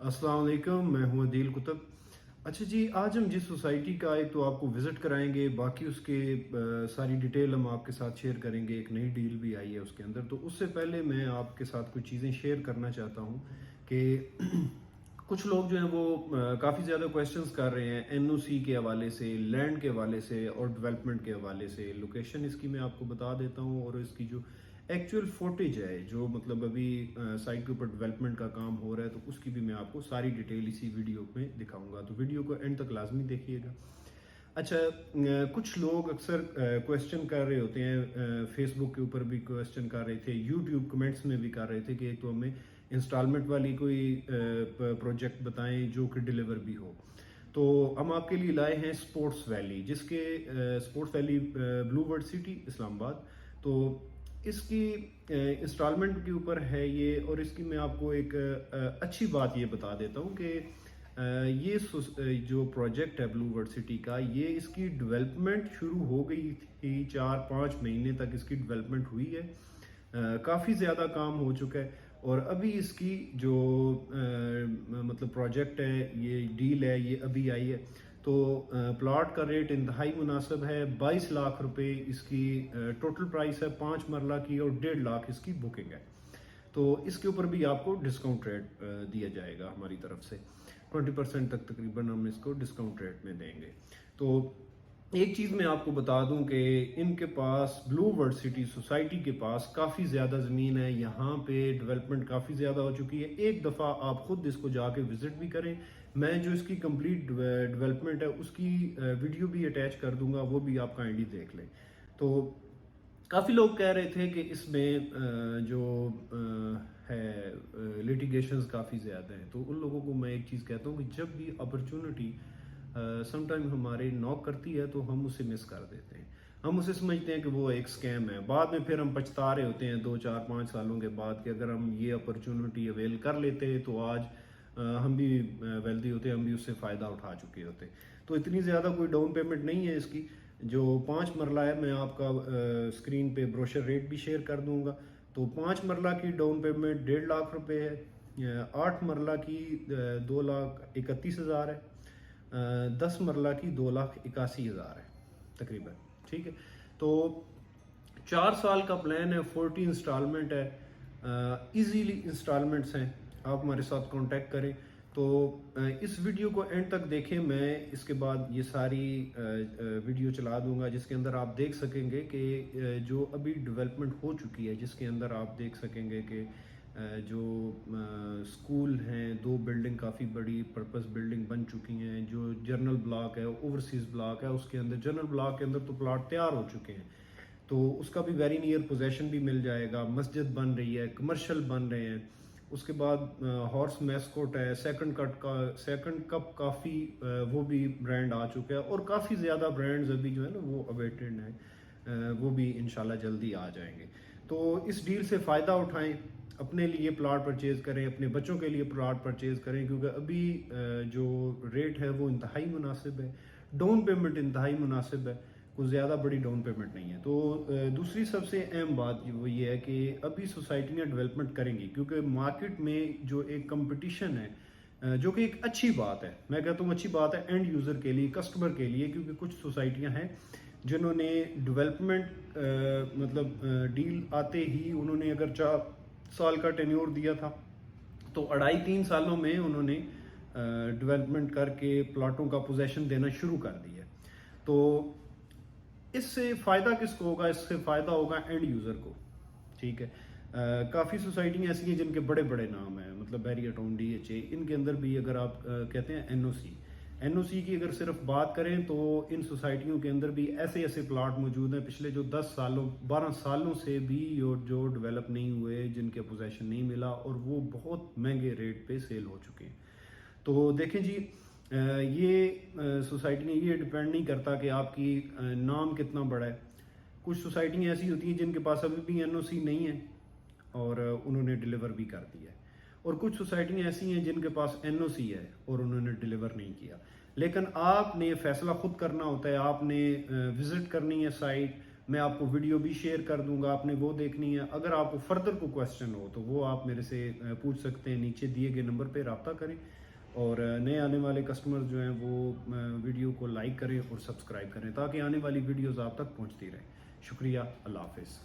अस्सलाम वालेकुम, मैं हूं अदील कुतुब। अच्छा जी, आज हम जिस सोसाइटी का एक तो आपको विज़िट कराएंगे, बाकी उसके सारी डिटेल हम आपके साथ शेयर करेंगे। एक नई डील भी आई है उसके अंदर। तो उससे पहले मैं आपके साथ कुछ चीज़ें शेयर करना चाहता हूं कि कुछ लोग जो हैं वो काफ़ी ज़्यादा क्वेश्चंस कर रहे हैं एनओसी के हवाले से, लैंड के हवाले से और डेवलपमेंट के हवाले से। लोकेशन इसकी मैं आपको बता देता हूं और इसकी जो एक्चुअल फुटेज है, जो मतलब अभी साइट के ऊपर डेवलपमेंट का काम हो रहा है, तो उसकी भी मैं आपको सारी डिटेल इसी वीडियो में दिखाऊंगा। तो वीडियो को एंड तक लाजमी देखिएगा। अच्छा, कुछ लोग अक्सर क्वेश्चन कर रहे होते हैं, फेसबुक के ऊपर भी क्वेश्चन कर रहे थे, यूट्यूब कमेंट्स में भी कर रहे थे कि एक तो हमें इंस्टॉलमेंट वाली कोई प्रोजेक्ट बताएं जो कि डिलीवर भी हो। तो हम आपके लिए लाए हैं स्पोर्ट्स वैली, जिसके sports valley Blue World City Islamabad. तो इसकी इंस्टॉलमेंट के ऊपर है ये। और इसकी मैं आपको एक अच्छी बात ये बता देता हूँ कि जो प्रोजेक्ट है ब्लू वर्ड सिटी का, ये इसकी डेवलपमेंट शुरू हो गई थी। 4-5 महीने तक इसकी डेवलपमेंट हुई है। काफ़ी ज़्यादा काम हो चुका है। और अभी इसकी जो मतलब प्रोजेक्ट है, ये डील है, ये अभी आई है। तो प्लॉट का रेट इंतहाई मुनासिब है। 22 लाख रुपए इसकी टोटल प्राइस है, 5 मरला की, और 1.5 लाख इसकी बुकिंग है। तो इसके ऊपर भी आपको डिस्काउंट रेट दिया जाएगा हमारी तरफ से। 20% तक तकरीबन हम इसको डिस्काउंट रेट में देंगे। तो एक चीज़ मैं आपको बता दूं कि इनके पास ब्लू वर्ड सिटी सोसाइटी के पास काफ़ी ज़्यादा ज़मीन है। यहाँ पे डेवलपमेंट काफ़ी ज़्यादा हो चुकी है। एक दफ़ा आप खुद इसको जाके विज़िट भी करें। मैं जो इसकी कंप्लीट डेवलपमेंट है उसकी वीडियो भी अटैच कर दूंगा, वो भी आप काइंडली देख लें। तो काफ़ी लोग कह रहे थे कि इसमें जो है लिटिगेशंस काफ़ी ज़्यादा हैं। तो उन लोगों को मैं एक चीज़ कहता हूँ कि जब भी अपॉर्चुनिटी समटाइम हमारे नॉक करती है तो हम उसे मिस कर देते हैं। हम उसे समझते हैं कि वो एक स्कैम है। बाद में फिर हम पछता रहे होते हैं 2-4-5 सालों के बाद कि अगर हम ये अपॉर्चुनिटी अवेल कर लेते तो आज हम भी वेल्दी होते, हम भी उससे फ़ायदा उठा चुके होते। तो इतनी ज़्यादा कोई डाउन पेमेंट नहीं है इसकी। जो 5 मरला है, मैं आपका स्क्रीन पे ब्रोशर रेट भी शेयर कर दूंगा। तो 5 मरला की डाउन पेमेंट 1.5 लाख रुपए है। 8 मरला की 2,31,000 है। 10 मरला की 2,81,000 है तकरीबन। ठीक है। तो 4 साल का प्लान है, 40 इंस्टॉलमेंट है, इजीली इंस्टॉलमेंट्स हैं। आप हमारे साथ कांटेक्ट करें। तो इस वीडियो को एंड तक देखें। मैं इसके बाद ये सारी वीडियो चला दूंगा जिसके अंदर आप देख सकेंगे कि जो अभी डेवलपमेंट हो चुकी है, जिसके अंदर आप देख सकेंगे कि जो स्कूल हैं, 2 बिल्डिंग काफ़ी बड़ी पर्पस बिल्डिंग बन चुकी हैं। जो जनरल ब्लॉक है, ओवरसीज ब्लॉक है, उसके अंदर जनरल ब्लॉक के अंदर तो प्लॉट तैयार हो चुके हैं। तो उसका भी वेरी नियर पोजेशन भी मिल जाएगा। मस्जिद बन रही है, कमर्शियल बन रहे हैं। उसके बाद हॉर्स मैस्कोट है, सेकंड कप काफ़ी वो भी ब्रांड आ चुका है। और काफ़ी ज़्यादा ब्रांड्स अभी जो है ना वो अवेटेड हैं, वो भी इंशाल्लाह जल्दी आ जाएंगे। तो इस डील से फ़ायदा उठाएं, अपने लिए प्लॉट परचेज करें, अपने बच्चों के लिए प्लॉट परचेज करें, क्योंकि अभी जो रेट है वो इंतहाई मुनासिब है। डाउन पेमेंट इंतहाई मुनासिब है, कुछ ज़्यादा बड़ी डाउन पेमेंट नहीं है। तो दूसरी सबसे अहम बात वो ये है कि अभी सोसाइटियाँ डेवलपमेंट करेंगी, क्योंकि मार्केट में जो एक कंपटीशन है, जो कि एक अच्छी बात है। मैं कहता हूँ अच्छी बात है एंड यूज़र के लिए, कस्टमर के लिए। क्योंकि कुछ सोसाइटियाँ हैं जिन्होंने डेवलपमेंट मतलब डील आते ही उन्होंने अगर 4 साल का टेन्योर दिया था, तो 2.5-3 सालों में उन्होंने डेवलपमेंट करके प्लॉटों का पोजेशन देना शुरू कर दिया। तो इससे फ़ायदा किसको होगा? इससे फ़ायदा होगा एंड यूज़र को। ठीक है। काफ़ी सोसाइटियाँ ऐसी हैं जिनके बड़े बड़े नाम हैं, मतलब बैरियर टाउन, DHA, इनके अंदर भी अगर आप कहते हैं एनओसी की अगर सिर्फ बात करें तो इन सोसाइटियों के अंदर भी ऐसे ऐसे प्लाट मौजूद हैं पिछले जो 10 सालों 12 सालों से भी जो डेवलप नहीं हुए, जिनके पोजेशन नहीं मिला, और वो बहुत महंगे रेट पे सेल हो चुके हैं। तो देखें जी, ये सोसाइटी में ये डिपेंड नहीं करता कि आपकी नाम कितना बड़ा है। कुछ सोसाइटियाँ ऐसी होती हैं जिनके पास अभी भी एनओसी नहीं है और उन्होंने डिलीवर भी कर दिया है। और कुछ सोसाइटियाँ ऐसी हैं जिनके पास एनओसी है और उन्होंने डिलीवर नहीं किया। लेकिन आपने फैसला खुद करना होता है। आपने विजिट करनी है साइट, मैं आपको वीडियो भी शेयर कर दूंगा, आपने वो देखनी है। अगर आपको फर्दर को क्वेश्चन हो तो वो आप मेरे से पूछ सकते हैं, नीचे दिए गए नंबर पे रब्ता करें। और नए आने वाले कस्टमर जो हैं वो वीडियो को लाइक करें और सब्सक्राइब करें ताकि आने वाली वीडियोज़ आप तक पहुँचती रहें। शुक्रिया, अल्लाह हाफिज़।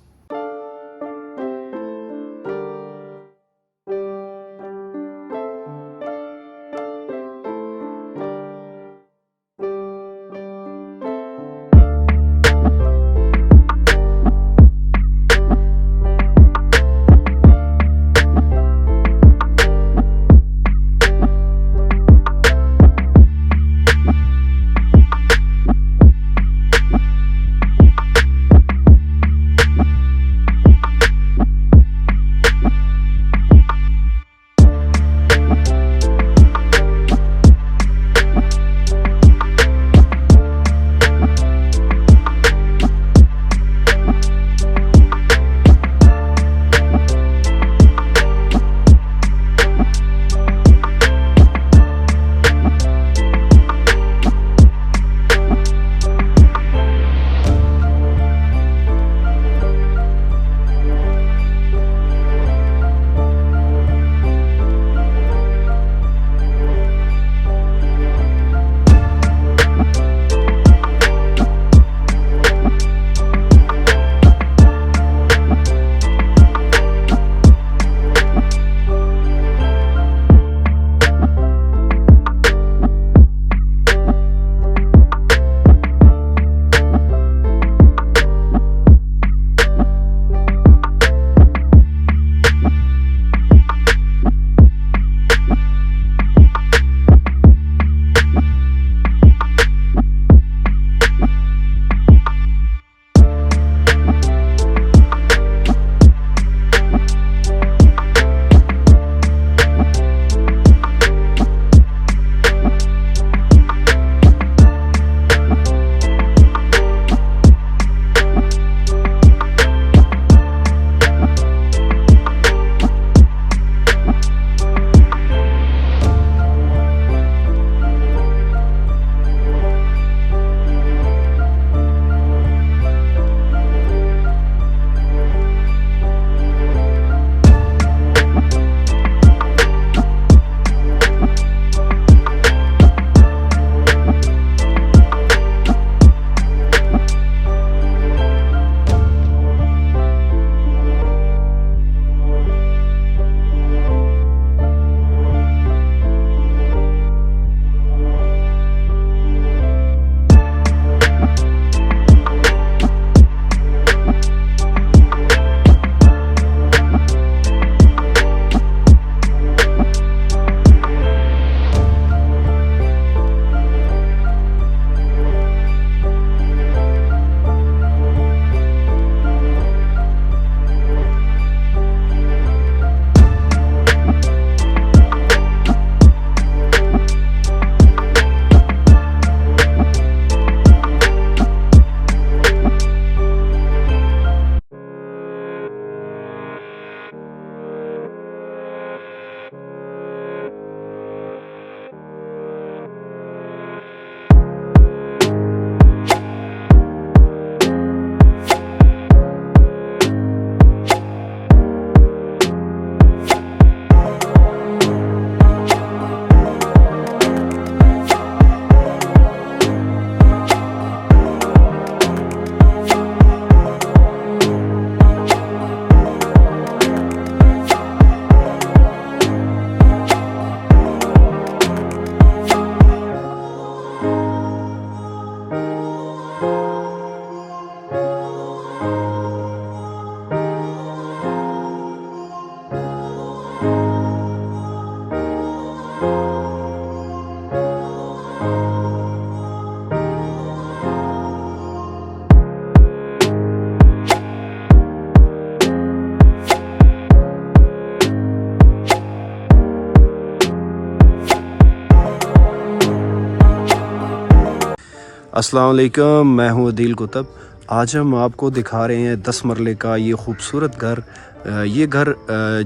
अस्सलाम वालेकुम, मैं हूं अदील कुतुब। आज हम आपको दिखा रहे हैं 10 मरले का ये खूबसूरत घर ये घर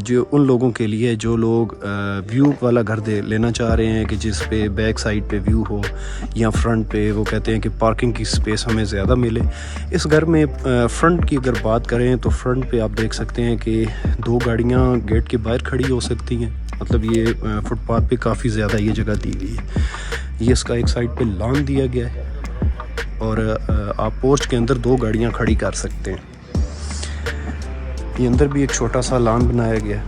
जो उन लोगों के लिए जो लोग व्यू वाला घर लेना चाह रहे हैं कि जिस पे बैक साइड पे व्यू हो या फ्रंट पे, वो कहते हैं कि पार्किंग की स्पेस हमें ज़्यादा मिले। इस घर में फ्रंट की अगर बात करें तो फ्रंट पे आप देख सकते हैं कि 2 गाड़ियाँ गेट के बाहर खड़ी हो सकती हैं। मतलब ये फुटपाथ पे काफ़ी ज़्यादा ये जगह दी गई है। ये इसका एक साइड पे लॉन दिया गया है और आप पोर्च के अंदर 2 गाड़ियाँ खड़ी कर सकते हैं। ये अंदर भी एक छोटा सा लॉन बनाया गया है।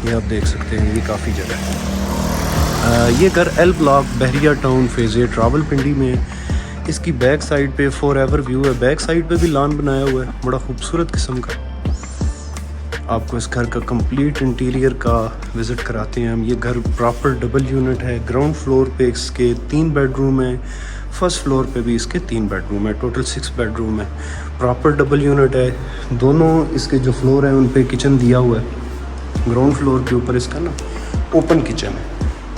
ये आप देख सकते हैं, ये काफ़ी जगह है। ये घर एल ब्लॉक बहरिया टाउन फेज़ ए रावलपिंडी में है। इसकी बैक साइड पे फॉरएवर व्यू है। बैक साइड पे भी लॉन बनाया हुआ है, बड़ा खूबसूरत किस्म का। आपको इस घर का कंप्लीट इंटीरियर का विज़िट कराते हैं हम। ये घर प्रॉपर डबल यूनिट है। ग्राउंड फ्लोर पे इसके 3 बेडरूम हैं, फर्स्ट फ्लोर पे भी इसके 3 बेडरूम है, टोटल 6 बेडरूम है। प्रॉपर डबल यूनिट है। दोनों इसके जो फ्लोर हैं उन पे किचन दिया हुआ है। ग्राउंड फ्लोर के ऊपर इसका ना ओपन किचन है।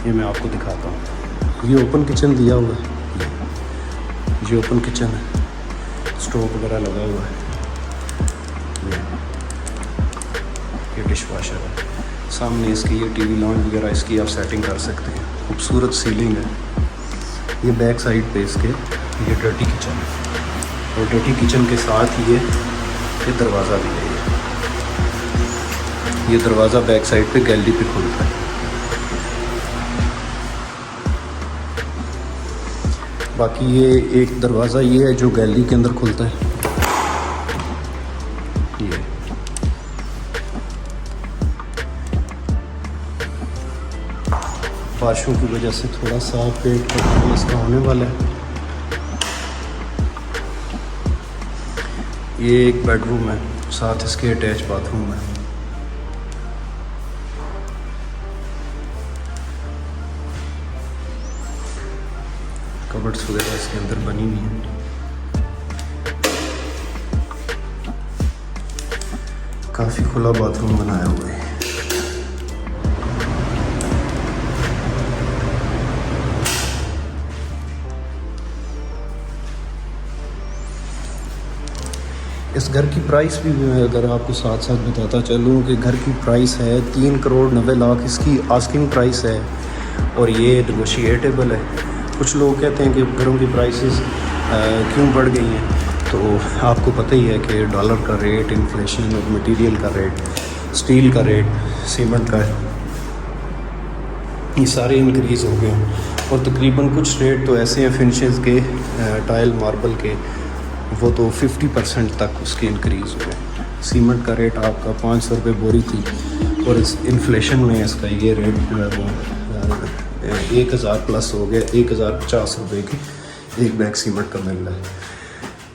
ये मैं आपको दिखाता हूँ। ये ओपन किचन दिया हुआ है। ये ओपन किचन है, स्टोव वगैरह लगा हुआ है। ये डिश वाशर है। सामने इसकी ये टीवी लॉन्च वगैरह इसकी आप सेटिंग कर सकते हैं। खूबसूरत सीलिंग है। ये बैक साइड पे इसके ये डर्टी किचन है और डर्टी किचन के साथ ये दरवाज़ा भी है। ये दरवाज़ा बैक साइड पे गैलरी पे खुलता है। बाकी ये एक दरवाज़ा ये है जो गैलरी के अंदर खुलता है। ये बारिशों की वजह से थोड़ा सा पेट का मसला होने वाला है। ये एक बेडरूम है, साथ इसके अटैच बाथरूम है। कबर्ड्स वगैरह इसके अंदर बनी हुई हैं। काफ़ी खुला बाथरूम बनाया हुआ है। इस घर की प्राइस भी मैं अगर आपको साथ साथ बताता चलूँ कि घर की प्राइस है 3,90,00,000 इसकी आस्किंग प्राइस है और ये नेगोशिएटेबल है। कुछ लोग कहते हैं कि घरों की प्राइसेस क्यों बढ़ गई हैं, तो आपको पता ही है कि डॉलर का रेट, इन्फ्लेशन और मटेरियल का रेट, स्टील का रेट, सीमेंट का, ये सारे इंक्रीज़ हो गए हैं। और तकरीबन कुछ रेट तो ऐसे हैं फिनिशेस के, टाइल मार्बल के, वो तो 50% तक उसके इंक्रीज़ हुए। सीमेंट का रेट आपका 500 रुपये बोरी थी और इस इन्फ्लेशन में इसका ये रेट जो है वो 1,000 प्लस हो गया। 1,050 रुपये की एक बैग सीमेंट का मिल रहा है।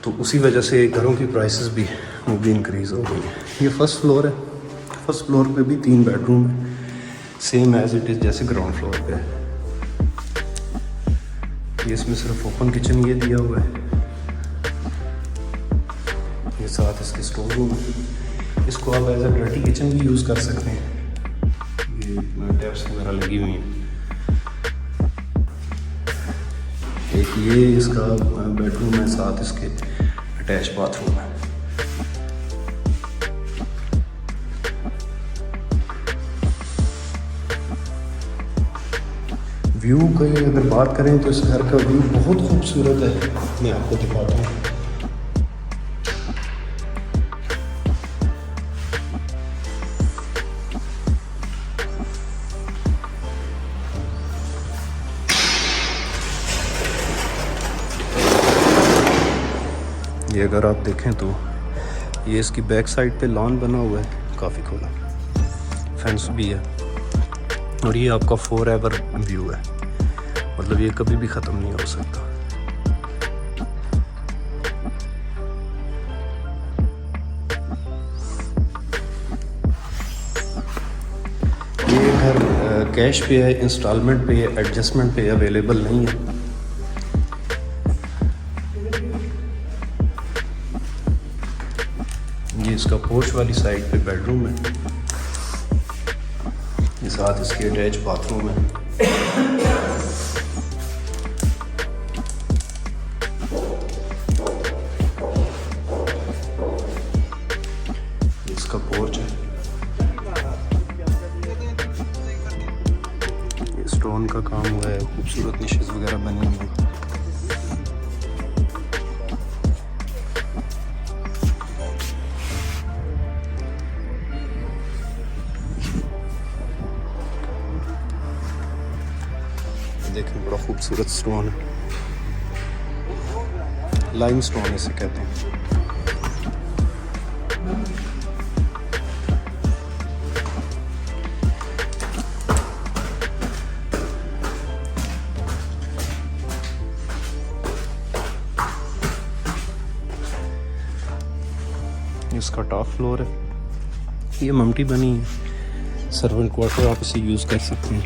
तो उसी वजह से घरों की प्राइसेस भी वो भी इंक्रीज़ हो गई है। ये फर्स्ट फ्लोर है। फर्स्ट फ्लोर पे भी 3 बेडरूम है, सेम एज इट इज़ जैसे ग्राउंड फ्लोर पे है। ये इसमें सिर्फ ओपन किचन ये दिया हुआ है। ये साथ इसके स्टोर रूम है। इसको आप एज अ डर्टी किचन भी यूज़ कर सकते हैं। ये टैप्स वगैरह लगी हुई हैं। एक ये इसका बेडरूम है, साथ इसके अटैच बाथरूम है। व्यू की अगर बात करें तो इस घर का व्यू बहुत खूबसूरत है। मैं आपको दिखाता हूँ। ये अगर आप देखें तो ये इसकी बैक साइड पे लॉन बना हुआ है, काफ़ी खुला, फेंस भी है और ये आपका फॉरएवर व्यू है। मतलब ये कभी भी ख़त्म नहीं हो सकता। ये घर कैश पे है, इंस्टॉलमेंट पे है, एडजस्टमेंट पे अवेलेबल नहीं है। ये इसका पोर्च वाली साइड पे बेडरूम है। ये साथ इसके अटैच बाथरूम है। इसका स्टोन का काम हुआ है, खूबसूरत निशेज़ वगैरह बनी हुई हैं। देखें बड़ा खूबसूरत स्टोन है, लाइम स्टोन इसे कहते हैं। इसका टॉप फ्लोर है, ये ममटी बनी है, सर्वेंट क्वार्टर आप इसे यूज़ कर सकते हैं।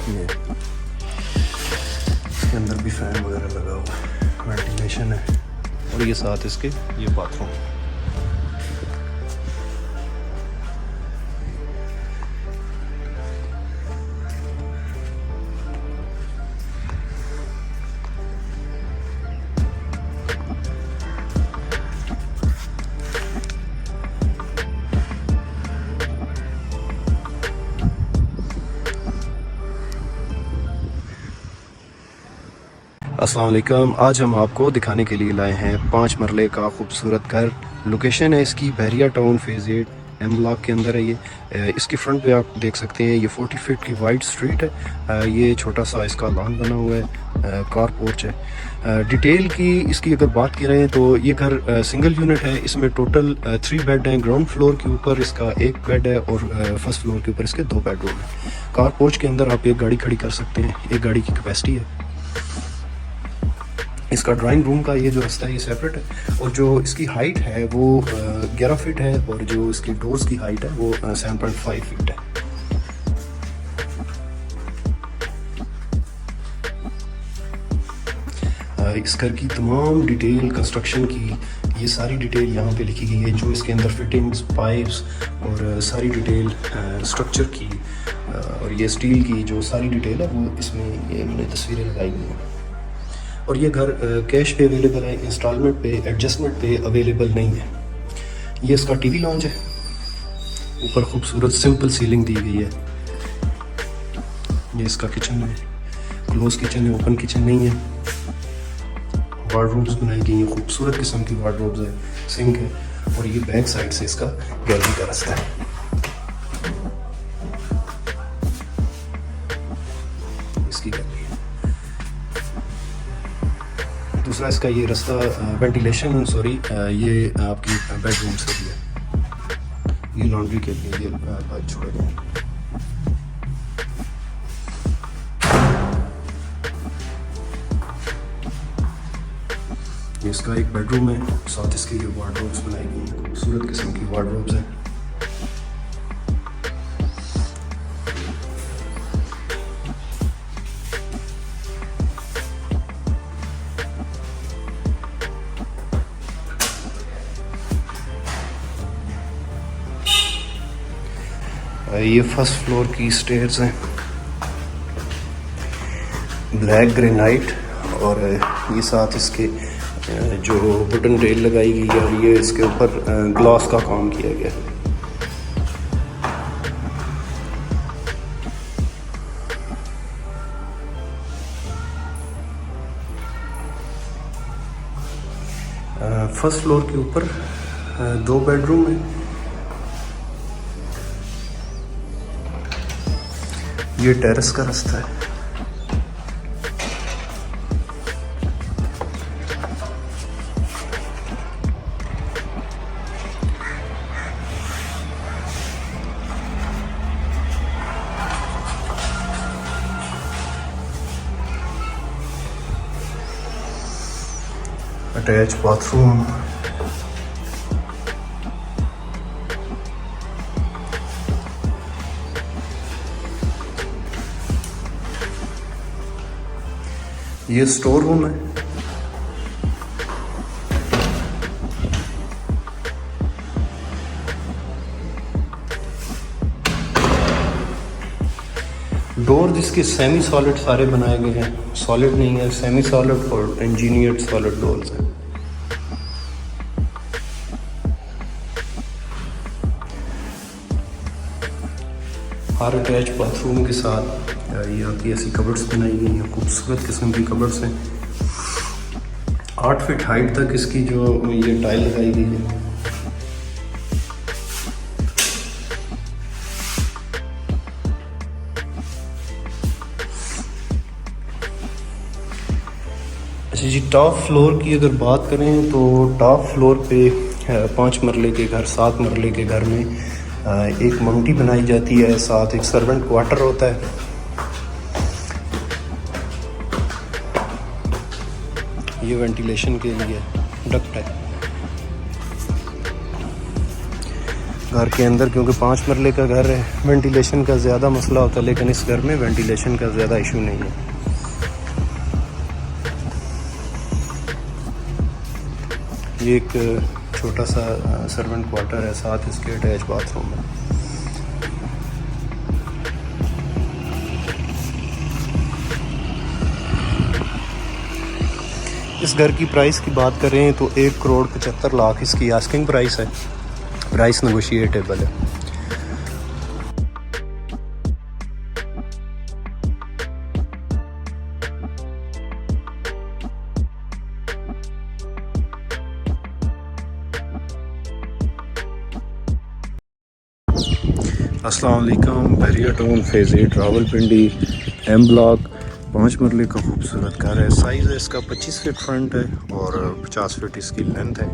ये इसके अंदर भी फैन वगैरह लगा हुआ है, वेंटिलेशन है, और ये साथ इसके ये बाथरूम। अस्सलाम वालेकुम। आज हम आपको दिखाने के लिए लाए हैं 5 मरले का खूबसूरत घर। लोकेशन है इसकी बहरिया टाउन फेज़ 8 एम ब्लॉक के अंदर है ये। इसकी फ्रंट पे आप देख सकते हैं ये 40 फीट की वाइड स्ट्रीट है। ये छोटा सा इसका लॉन बना हुआ है, कार पोर्च है। डिटेल की इसकी अगर बात करें तो ये घर सिंगल यूनिट है। इसमें टोटल 3 बेड हैं। ग्राउंड फ्लोर के ऊपर इसका 1 बेड है और फर्स्ट फ्लोर के ऊपर इसके 2 बेडरूम है। कार पोर्च के अंदर आप एक गाड़ी खड़ी कर सकते हैं, एक गाड़ी की कैपेसिटी है। इसका ड्राइंग रूम का ये जो रास्ता है ये सेपरेट है, और जो इसकी हाइट है वो 11 फीट है, और जो इसकी डोर्स की हाइट है वो 7.5 फीट है। इस घर की तमाम डिटेल कंस्ट्रक्शन की ये सारी डिटेल यहाँ पे लिखी गई है। जो इसके अंदर फिटिंग्स, पाइप्स और सारी डिटेल स्ट्रक्चर की और ये स्टील की जो सारी डिटेल है वो इसमें ये मैंने तस्वीरें लगाई हुई हैं। और ये घर कैश पे अवेलेबल है, इंस्टॉलमेंट पे, एडजस्टमेंट पे अवेलेबल नहीं है। ये इसका टीवी लॉन्च है, ऊपर खूबसूरत सिंपल सीलिंग दी गई है। ये इसका किचन है, क्लोज किचन है, ओपन किचन नहीं है। वार्डरोब्स बनाई गई हैं, खूबसूरत किस्म की वार्डरोब्स है, सिंक है, और ये बैक साइड से इसका गैलरी का रास्ता है। इसकी गैलरी है। दूसरा इसका ये रास्ता वेंटिलेशन ये आपकी बेडरूम से भी है। ये लॉन्ड्री के लिए ये पाइप छोड़े गए हैं। ये इसका एक बेडरूम है, साथ इसके ये वार्डरोब्स बनाई गई हैं, खूबसूरत किस्म की वार्डरोब्स हैं। ये फर्स्ट फ्लोर की स्टेयर्स हैं, ब्लैक ग्रेनाइट, और ये साथ इसके जो वुडन रेल लगाई गई है, और ये इसके ऊपर ग्लास का काम किया गया है। फर्स्ट फ्लोर के ऊपर 2 बेडरूम है। ये टेरेस का रास्ता है। अटैच बाथरूम, ये स्टोर रूम है। डोर जिसके सेमी सॉलिड सारे बनाए गए हैं, सॉलिड नहीं है, सेमी सॉलिड और इंजीनियर्ड सॉलिड डोर्स हैं। हर अटैच बाथरूम के साथ ये आपकी ऐसी कबर्ड्स बनाई गई हैं, खूबसूरत किस्म की कबर्ड्स हैं। 8 फीट हाइट तक इसकी जो ये टाइल लगाई गई है। अच्छा जी, टॉप फ्लोर की अगर बात करें तो टॉप फ्लोर पे 5 मरले के घर, 7 मरले के घर में एक ममटी बनाई जाती है, साथ एक सर्वेंट क्वार्टर होता है। ये वेंटिलेशन के लिए डक्ट है घर के अंदर, क्योंकि 5 मरले का घर है, वेंटिलेशन का ज़्यादा मसला होता है, लेकिन इस घर में वेंटिलेशन का ज़्यादा इशू नहीं है। ये एक छोटा सा सर्वेंट क्वार्टर है, साथ इसके अटैच बाथरूम है। इस घर की प्राइस की बात करें तो 1,75,00,000 इसकी आस्किंग प्राइस है। प्राइस नेगोशिएटेबल है। अस्सलाम वालेकुम। Bahria town phase 8 Rawalpindi M block 5 मरले का खूबसूरत घर है। साइज़ है इसका 25 फीट फ्रंट है और 50 फीट इसकी लेंथ है।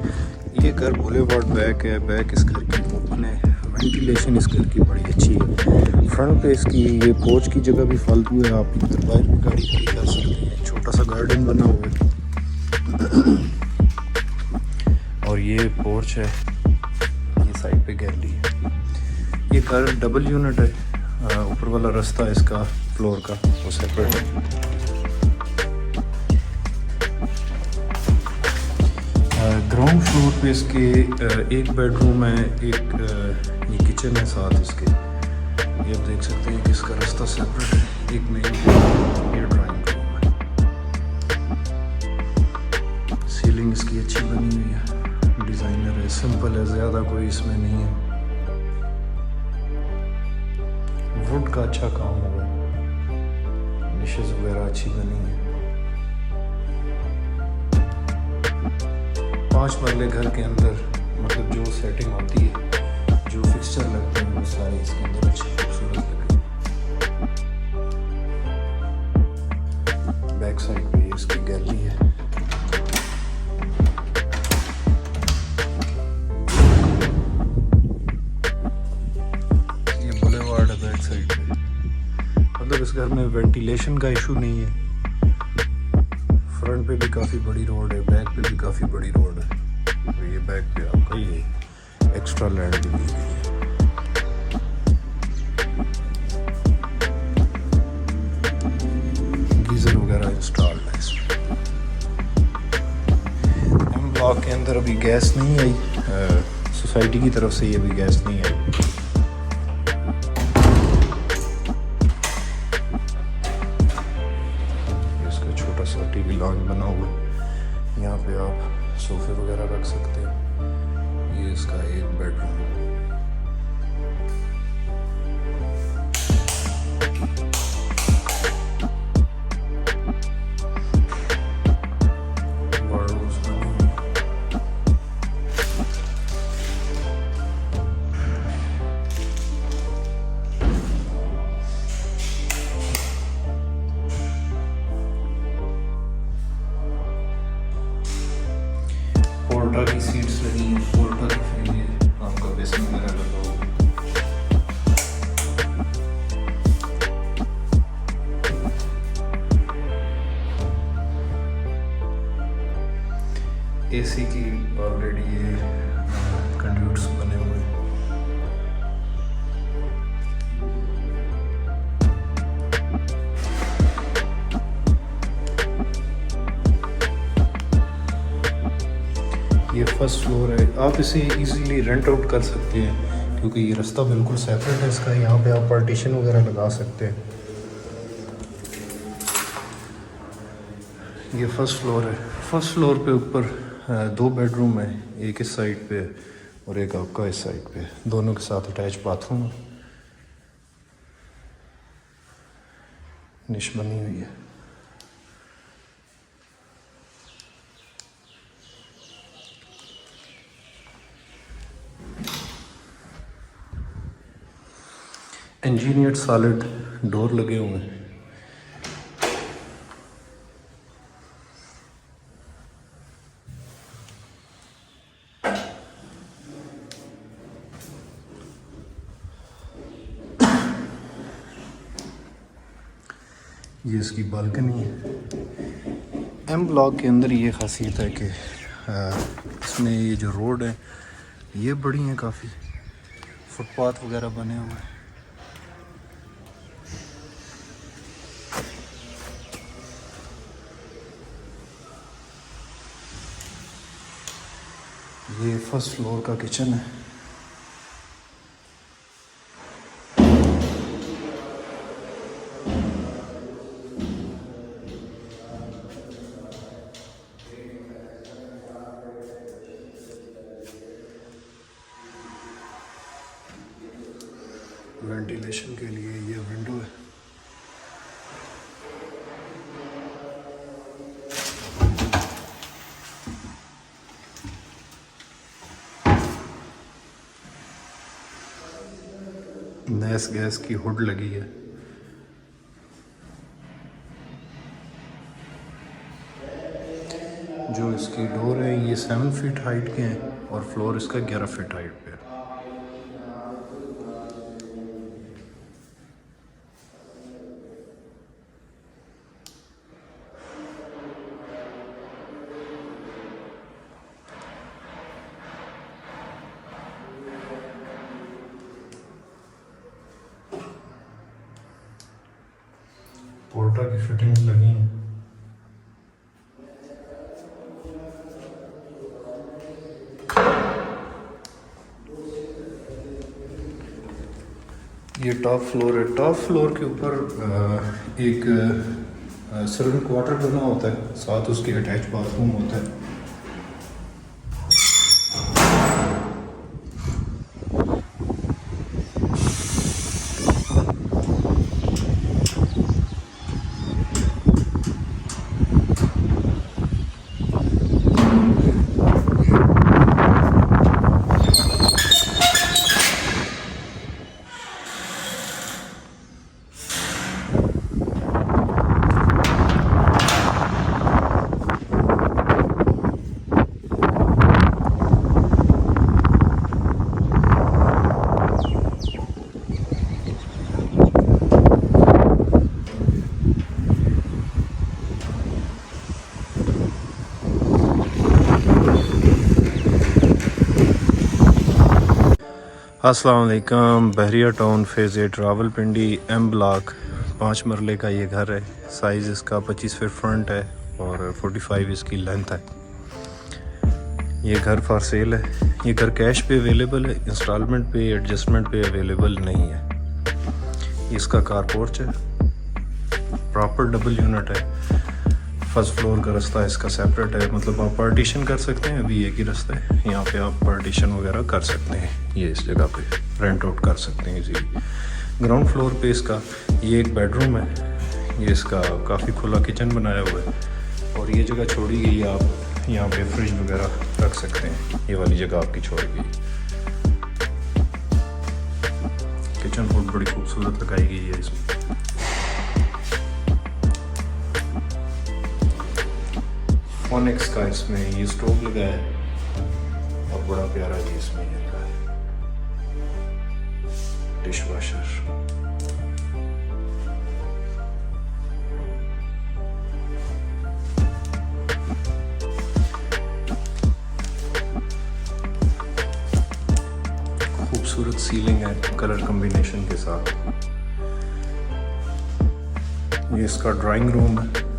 ये घर बुलेवार्ड बैक है, बैक इस घर की ओपन है। वेंटिलेशन इस घर की बड़ी अच्छी है। फ्रंट पे इसकी ये पोर्च की जगह भी फालतू है, आप इधर बाहर भी गाड़ी खड़ी कर सकते हैं। छोटा सा गार्डन बना हुआ है और ये पोर्च है, ये साइड पे गैलरी है। ये घर डबल यूनिट है, ऊपर वाला रास्ता इसका फ्लोर का वो सेपरेट है। ग्राउंड फ्लोर पे इसके एक बेडरूम है, एक ये किचन है साथ इसके। ये आप देख सकते हैं कि इसका रास्ता सेपरेट है। एक मेन ये ड्राइंग रूम है। सीलिंग इसकी अच्छी बनी हुई है, डिज़ाइनर है, सिंपल है, ज़्यादा कोई इसमें नहीं है। वुड का अच्छा काम हुआ है, निशेज वगैरह अच्छी बनी है। 5 मरले घर के अंदर मतलब जो सेटिंग होती है, जो फिक्सचर लगते हैं, वो सारे इसके अंदर अच्छे खूबसूरत लगे। बैक साइड पे इसकी गैलरी है। ये बुलेवार्ड है बैक साइड पे, मतलब इस घर में वेंटिलेशन का इशू नहीं है। फ्रंट पे भी काफ़ी बड़ी रोड है, बैक पे भी काफ़ी बड़ी रोड है। तो ये बैक पे आपका ये एक्स्ट्रा लैंड भी दी गई है। गीजर वगैरह इंस्टॉल्ड है इसमें। एम ब्लॉक के अंदर अभी गैस नहीं आई, सोसाइटी की तरफ से ये अभी गैस नहीं आई। इसका छोटा सा टीवी लॉन्च बना हुआ है, यहाँ पे आप सोफे वगैरह रख सकते हैं। ये इसका एक बेडरूम है। वार्डरोब्स बनी हुई हैं। पोर्टा की सीट्स लगी हैं, पोर्टा की फिर ये आपका बेसिन वगैरह लगा हुआ है। एसी की ऑलरेडी ये कंड्यूट्स बने हुए हैं। ये फर्स्ट फ्लोर है, आप इसे इजीली रेंट आउट कर सकते हैं क्योंकि ये रास्ता बिल्कुल सेपरेट है इसका। यहाँ पे आप पार्टीशन वगैरह लगा सकते हैं। ये फर्स्ट फ्लोर है। फर्स्ट फ्लोर पे ऊपर 2 बेडरूम है, एक इस साइड पे और एक आपका इस साइड पे, दोनों के साथ अटैच बाथरूम है। निश बनी हुई है। इंजीनियर्ड सॉलिड डोर लगे हुए हैं। ये इसकी बालकनी है। एम ब्लॉक के अंदर ये खासियत है कि इसमें ये जो रोड है ये बड़ी हैं, काफ़ी फुटपाथ वगैरह बने हुए हैं। ये फर्स्ट फ्लोर का किचन है। वेंटिलेशन के लिए ये विंडो है। नैस गैस की हुड लगी है। जो इसकी डोर है ये 7 फीट हाइट के हैं और फ्लोर इसका 11 फीट हाइट पे है। पोर्टा की फिटिंग्स लगी हैं। ये टॉप फ्लोर है। टॉप फ्लोर के ऊपर एक सर्वेंट क्वार्टर बना होता है, साथ उसके अटैच बाथरूम होता है। अस्सलाम वालेकुम। Bahria town phase 8 Rawalpindi M block 5 मरले का ये घर है। साइज़ इसका 25 फीट फ्रंट है और 45 इसकी लेंथ है। ये घर फॉर सेल है। ये घर कैश पे अवेलेबल है, इंस्टॉलमेंट पे एडजस्टमेंट पे अवेलेबल नहीं है। इसका कार पोर्च है, प्रॉपर डबल यूनिट है। फर्स्ट फ्लोर का रास्ता इसका सेपरेट है, मतलब आप पार्टीशन कर सकते हैं। अभी एक ही रास्ता है, यहाँ पे आप पार्टीशन वगैरह कर सकते हैं। ये इस जगह पे रेंट आउट कर सकते हैं इजीली। ग्राउंड फ्लोर पे इसका ये एक बेडरूम है। ये इसका काफ़ी खुला किचन बनाया हुआ है और ये जगह छोड़ी गई है, आप यहाँ पे फ्रिज वगैरह रख सकते हैं। ये वाली जगह आपकी छोड़ी गई। किचन बहुत बड़ी खूबसूरत लगाई गई है इसमें। फोनिक्स का इसमें ये स्टोव लगा है और बड़ा प्यारा जी इसमें ये लगा है डिश वॉशर। खूबसूरत सीलिंग है कलर कॉम्बिनेशन के साथ। ये इसका ड्राइंग रूम है।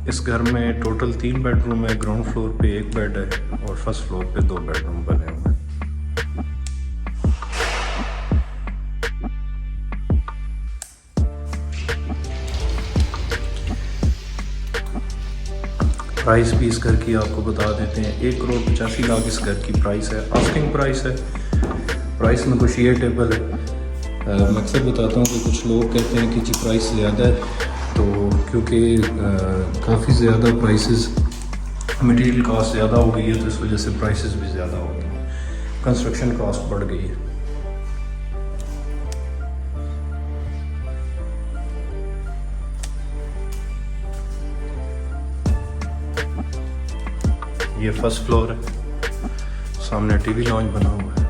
इस घर में टोटल 3 बेडरूम है। ग्राउंड फ्लोर पे 1 बेड है और फर्स्ट फ्लोर पे 2 बेडरूम बने हुए हैं। प्राइस भी इस घर की आपको बता देते हैं। 1,85,00,000 इस घर की प्राइस है, आस्किंग प्राइस है। प्राइस नेगोशिएटेबल है। मैं अक्सर बताता हूँ कि कुछ लोग कहते हैं कि जी प्राइस ज़्यादा है, तो क्योंकि काफ़ी ज़्यादा प्राइसेस, मटेरियल कॉस्ट ज़्यादा हो गई है, तो इस वजह से प्राइसेस भी ज़्यादा हो गई हैं, कंस्ट्रक्शन कॉस्ट बढ़ गई है। ये फर्स्ट फ्लोर है, सामने टीवी लॉन्च बना हुआ है।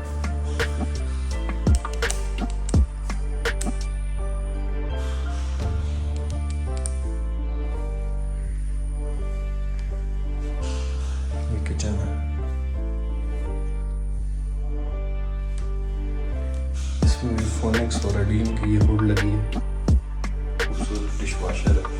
ये किचन है, इसमें भी फोनिक्स और एडीन की ये हुड लगी है। खूबसूरत डिश वॉशर है।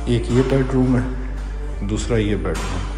एक ये बेडरूम है, दूसरा ये बेडरूम।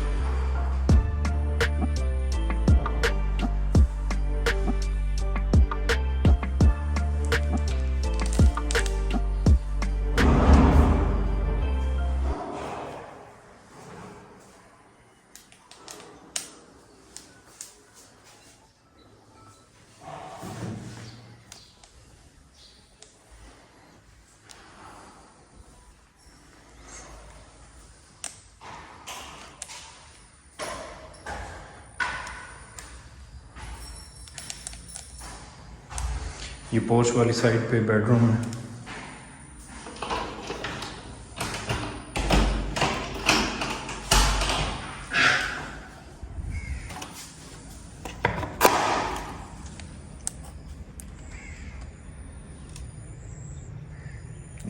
ये पोर्च वाली साइड पे बेडरूम है।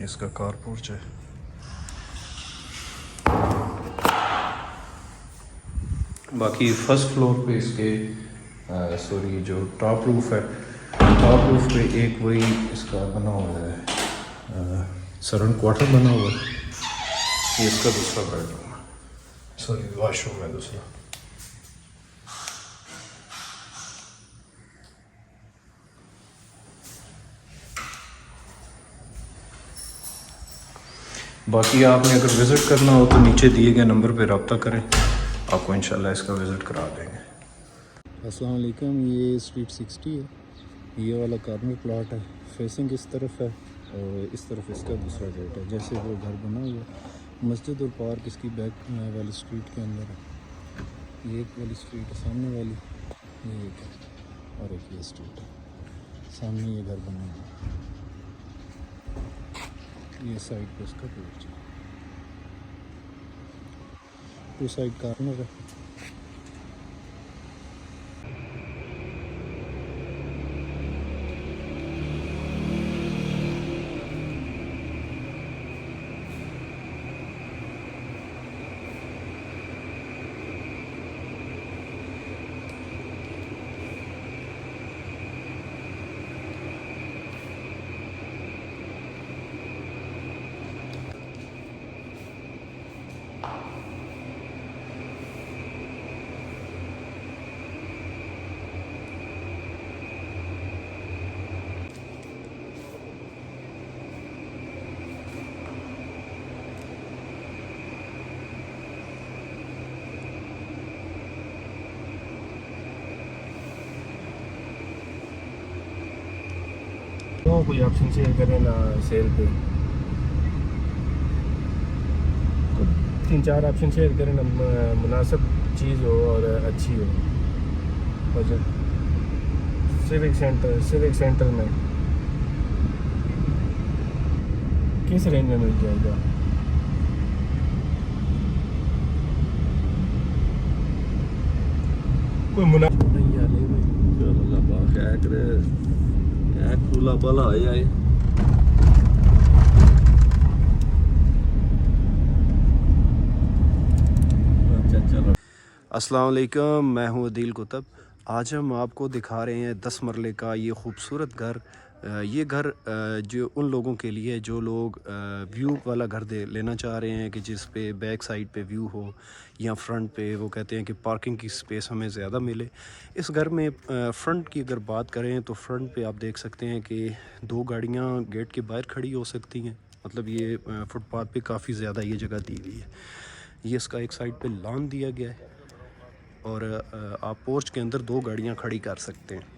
इसका कार पोर्च है। बाकी फर्स्ट फ्लोर पे इसके सॉरी जो टॉप रूफ है, टॉप रूफ पे एक वही इसका बना हुआ है, सर्वेंट क्वार्टर बना हुआ है। ये इसका दूसरा बेडरूम है, सॉरी वॉशरूम है दूसरा। बाकी आपने अगर विज़िट करना हो तो नीचे दिए गए नंबर पे रब्ता करें, आपको इंशाल्लाह इसका विज़िट करा देंगे। अस्सलाम वालेकुम। ये स्ट्रीट 60 है, ये वाला कॉर्नर प्लॉट है, फेसिंग इस तरफ है और इस तरफ इसका दूसरा गेट है। जैसे वो घर बना हुआ है, मस्जिद और पार्क इसकी बैक वाली स्ट्रीट के अंदर है। ये एक वाली स्ट्रीट है सामने वाली, ये एक है, और एक ये स्ट्रीट है सामने, ये घर बना हुआ है। ये साइड पे इसका पोर्च है, टू साइड कॉर्नर है। कोई ऑप्शन शेयर करें ना सेल पे, तो 3-4 ऑप्शन शेयर करें ना, मुनासिब चीज़ हो और अच्छी हो। बजट सिविक सेंटर में किस रेंज में मिल जाएगा? कोई मुनासिब नहीं है खुला भला है। अस्सलाम वालेकुम, मैं हूं अदील कुतुब। आज हम आपको दिखा रहे हैं 10 मरले का ये खूबसूरत घर ये घर जो उन लोगों के लिए है जो लोग व्यू वाला घर दे लेना चाह रहे हैं कि जिस पे बैक साइड पे व्यू हो या फ्रंट पे, वो कहते हैं कि पार्किंग की स्पेस हमें ज़्यादा मिले। इस घर में फ्रंट की अगर बात करें तो फ्रंट पे आप देख सकते हैं कि 2 गाड़ियां गेट के बाहर खड़ी हो सकती हैं। मतलब ये फुटपाथ पे काफ़ी ज़्यादा ये जगह दी हुई है। ये इसका एक साइड पे लॉन दिया गया है और आप पोर्च के अंदर 2 गाड़ियां खड़ी कर सकते हैं।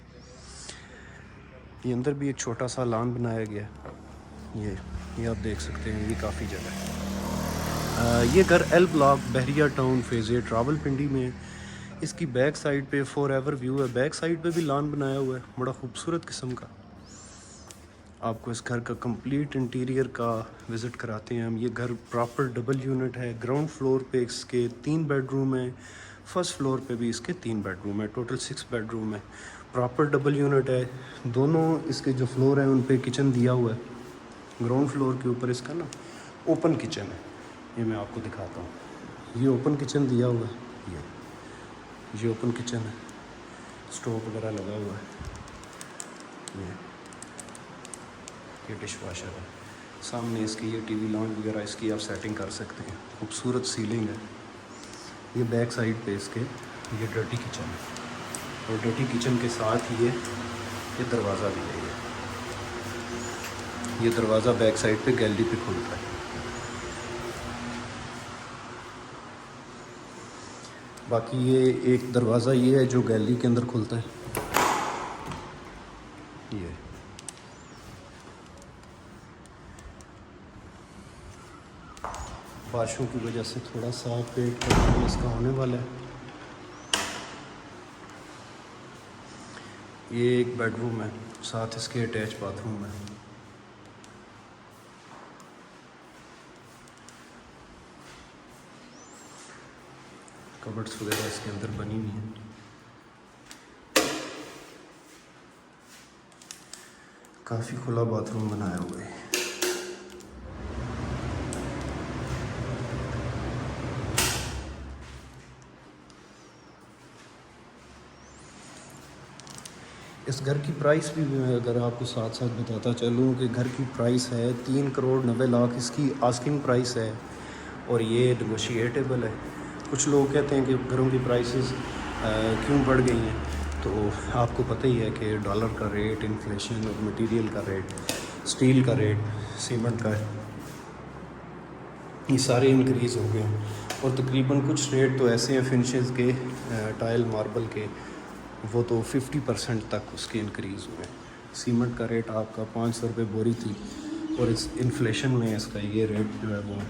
ये अंदर भी एक छोटा सा लॉन बनाया गया है। ये आप देख सकते हैं, ये काफ़ी जगह है। ये घर एल ब्लॉक बहरिया टाउन फेज़ 8 रावलपिंडी में है। इसकी बैक साइड पे फॉर एवर व्यू है। बैक साइड पे भी लॉन बनाया हुआ है, बड़ा खूबसूरत किस्म का। आपको इस घर का कंप्लीट इंटीरियर का विज़िट कराते हैं हम। ये घर प्रॉपर डबल यूनिट है। ग्राउंड फ्लोर पे इसके 3 बेडरूम हैं, फर्स्ट फ्लोर पे भी इसके 3 बेडरूम है, टोटल 6 बेडरूम है। प्रॉपर डबल यूनिट है। दोनों इसके जो फ्लोर हैं उन पे किचन दिया हुआ है। ग्राउंड फ्लोर के ऊपर इसका ना ओपन किचन है, ये मैं आपको दिखाता हूँ। ये ओपन किचन दिया हुआ है। ये ओपन किचन है, स्टोव वगैरह लगा हुआ है। ये डिश वाशर है। सामने इसके ये टीवी लॉन्च वगैरह इसकी आप सेटिंग कर सकते हैं। खूबसूरत सीलिंग है। ये बैक साइड पे इसके ये डर्टी किचन है और डर्टी किचन के साथ ही ये दरवाज़ा भी है। ये दरवाज़ा बैक साइड पे गैलरी पे खुलता है। बाकी ये एक दरवाज़ा ये है जो गैलरी के अंदर खुलता है। ये बारिशों की वजह से थोड़ा सा पेट का काम इसका होने वाला है। ये एक बेडरूम है, साथ इसके अटैच बाथरूम है। कबर्ड्स वगैरह इसके अंदर बनी हुई हैं। काफ़ी खुला बाथरूम बनाया हुआ है। इस घर की प्राइस भी मैं अगर आपको साथ साथ बताता चलूँ कि घर की प्राइस है 3,90,00,000 इसकी आस्किंग प्राइस है और ये नेगोशिएटेबल है। कुछ लोग कहते हैं कि घरों की प्राइसेस क्यों बढ़ गई हैं, तो आपको पता ही है कि डॉलर का रेट, इन्फ्लेशन और मटेरियल का रेट, स्टील का रेट, सीमेंट का, ये सारे इंक्रीज़ हो गए हैं। और तकरीबन कुछ रेट तो ऐसे हैं फिनिशेस के, टाइल मार्बल के, वो तो 50% तक उसके इंक्रीज़ हुए हैं। सीमेंट का रेट आपका 500 रुपये बोरी थी और इस इन्फ्लेशन में इसका ये रेट जो है वो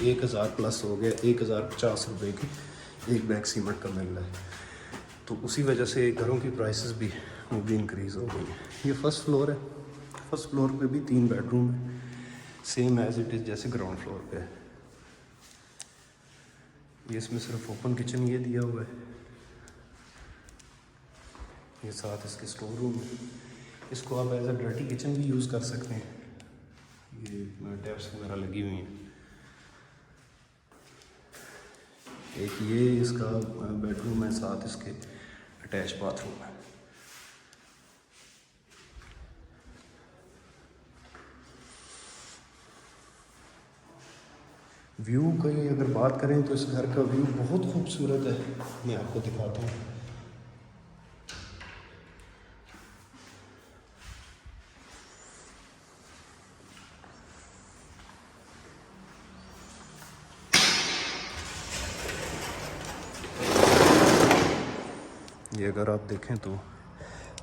1,000 प्लस हो गया। 1,050 रुपये की एक बैग सीमेंट का मिल रहा है। तो उसी वजह से घरों की प्राइसेस भी वो भी इंक्रीज़ हो गई हैं। ये फर्स्ट फ्लोर है। फर्स्ट फ्लोर पे भी 3 बेडरूम है, सेम एज इट इज़ जैसे ग्राउंड फ्लोर पे है। ये इसमें सिर्फ ओपन किचन ये दिया हुआ है। ये साथ इसके स्टोर रूम है। इसको आप एज अ डर्टी किचन भी यूज़ कर सकते हैं। ये टैप्स वगैरह लगी हुई हैं। एक ये इसका बेडरूम है, साथ इसके अटैच बाथरूम है। व्यू की अगर बात करें तो इस घर का व्यू बहुत खूबसूरत है। मैं आपको दिखाता हूँ। ये अगर आप देखें तो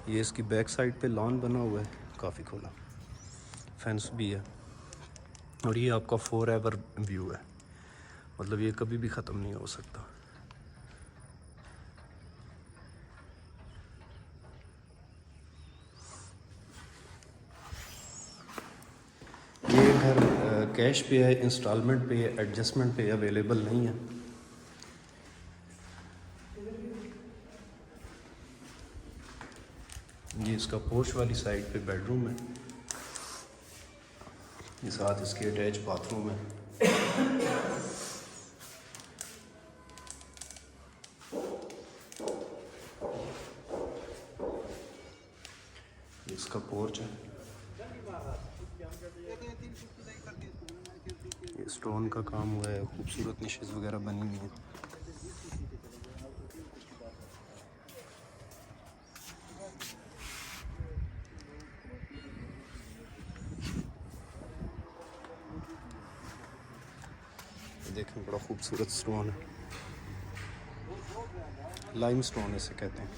ये इसकी बैक साइड पे लॉन बना हुआ है, काफ़ी खुला, फेंस भी है और ये आपका फॉर एवर व्यू है। मतलब ये कभी भी ख़त्म नहीं हो सकता। ये घर कैश पे है, इंस्टॉलमेंट पे, एडजस्टमेंट पे अवेलेबल नहीं है। ये इसका पोर्च वाली साइड पे बेडरूम है। ये साथ इसके अटैच बाथरूम है। इसका इसका पोर्च है, ये स्टोन का काम हुआ है, खूबसूरत निशेज़ वगैरह बनी हुई हैं। देखें बड़ा खूबसूरत स्टोन है, लाइम स्टोन इसे कहते हैं।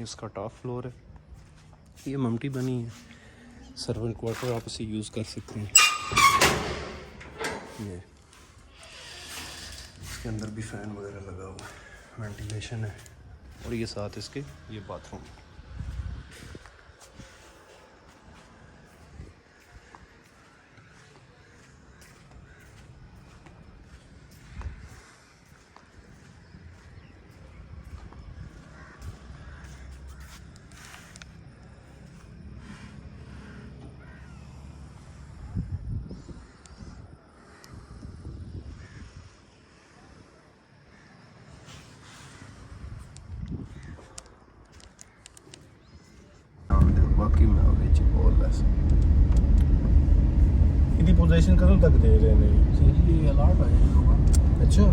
इसका टॉप फ्लोर है, ये ममटी बनी है, सर्वेंट क्वार्टर आप इसे यूज़ कर सकते हैं। ये इसके अंदर भी फ़ैन वगैरह लगा हुआ है, वेंटिलेशन है, और ये साथ इसके ये बाथरूम। बाकी में आगे बहुत लैस ਇਹਦੀ ਪੋਜੀਸ਼ਨ ਕਦੋਂ ਤੱਕ ਦੇ ਰਹੇ ਨੇ? ਸਰ ਜੀ ਇਹ ਅਲਾਟ ਆਇਆ ਲੋਕਾਂ ਅੱਛਾ ਇਹ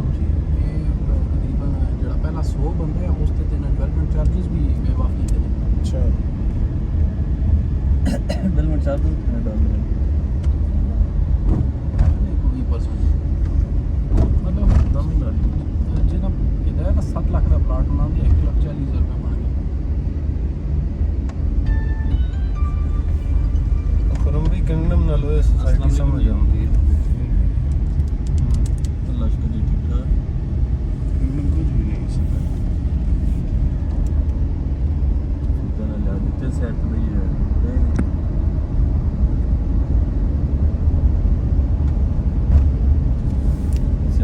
ਤਕਰੀਬਨ ਜਿਹੜਾ ਪਹਿਲਾ 100 ਬੰਦੇ ਆ ਉਸ ਤੇ ਡਿਵੈਲਪਮੈਂਟ ਚਾਰजेस ਵੀ ਵੇਵਾ ਕੀਤੇ ਨੇ। ਅੱਛਾ ਡਿਵੈਲਪਮੈਂਟ ਚਾਰजेस ਕਿੰਨੇ ਡਾਲ ਰਹੇ ਨੇ? ਕੋਈ ਪਰਸਨ ਮਤਲਬ ਨੋਮੀਨਲ ਜਿਹਨਾਂ ਕਿਹਦਾ ਨਾ 7 ਲੱਖ ਦਾ ਪਲਾਟ ਉਹਨਾਂ ਦੇ 1,40,000 ਰੁਪਏ ਬਣ ਗਏ। ਖੁਰਮ ਵੀ ਗੰਗਨਮ ਨਾਲ ਹੋਏ ਸੋਸਾਇਟੀ ਸਮਝ ਆਉਂਦੀ ਹੈ। ਅੱਲਾਹ ਸ਼ੁਕਰ ਜੀ ਠੀਕ ਠਾਕ। ਗੰਗਨਮ ਕੁਝ ਵੀ ਨਹੀਂ ਸਕਦਾ। ਜਿੱਦਾਂ ਨਾ ਲਿਆ ਦਿੱਤੇ ਸੈੱਟ ਵੀ ਹੈ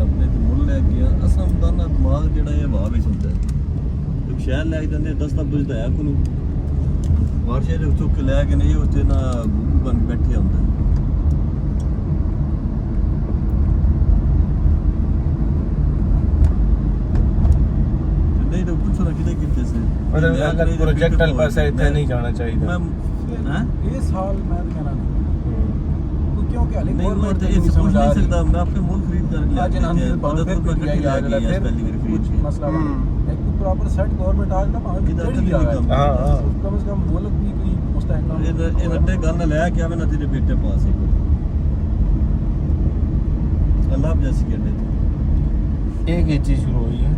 ਆਪਣੇ ਤੇ ਮੁੱਲ ਲੈ ਗਿਆ ਅਸਾਂ ਦਾ ਨਾ ਦਿਮਾਗ ਜਿਹੜਾ ਇਹ ਹਵਾ ਵਿੱਚ ਹੁੰਦਾ ਹੈ। ਇੱਕ ਸ਼ਹਿਰ ਲੈ ਕੇ ਜਾਂਦੇ ਦਸਤਾ ਬੁਝਦਾ ਹੈ ਕੋਲ ਵਾਰਸ਼ੇ ਦੇ ਚੁੱਕ ਕੇ ਲੈ ਕੇ ਨਹੀਂ ਉੱਥੇ ਨਾ ਬਣ ਬੈਠੇ ਹੁੰਦਾ ਨਹੀਂ ਤਾਂ ਪੁੱਛੋ ਨਾ ਕਿਤੇ ਕਿਤੇ ਸੇ ਮਤਲਬ ਅਗਰ ਪ੍ਰੋਜੈਕਟਲ ਪਾਸੇ ਇੱਥੇ ਨਹੀਂ ਜਾਣਾ ਚਾਹੀਦਾ। ਮੈਂ ਇਹ ਸਾਲ ਮੈਂ ਤਾਂ ਕਹਿਣਾ क्योंकि हाले नहीं, गवर्नमेंट मैं तो ये समझ नहीं सकता। मैं अपने मुल्क खरीद कर लिया आज ना हम बात फिर पीटीआई आ गया फिर कुछ मसला एक प्रॉपर सेट गवर्नमेंट आज ना भाਵੇਂ किधर किधर चली गई हां हां कम से कम मुल्क भी कोई मुस्तहकम ਇਹ ਵੱਡੇ ਗੱਲ ਲੈ ਕੇ ਆਵੇ ਨਾ ਤੇਰੇ ਬੇਟੇ ਪਾਸ ਹੀ ਅੱਲਾਹ ਜੈਸੀ ਕਹਿੰਦੇ एक ही चीज शुरू हुई है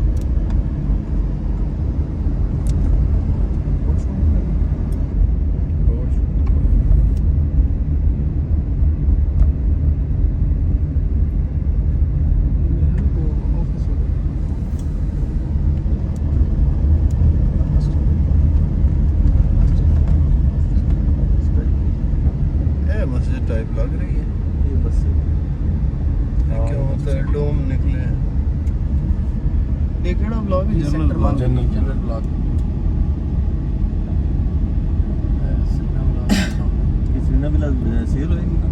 मस्जिद टाइप लग रही है ये बस ये क्या होता है डोम निकले हैं ये केड़ा ब्लॉक है सेंटर जनरल जनरल ब्लॉक किसी ने भी सेल होएगी ना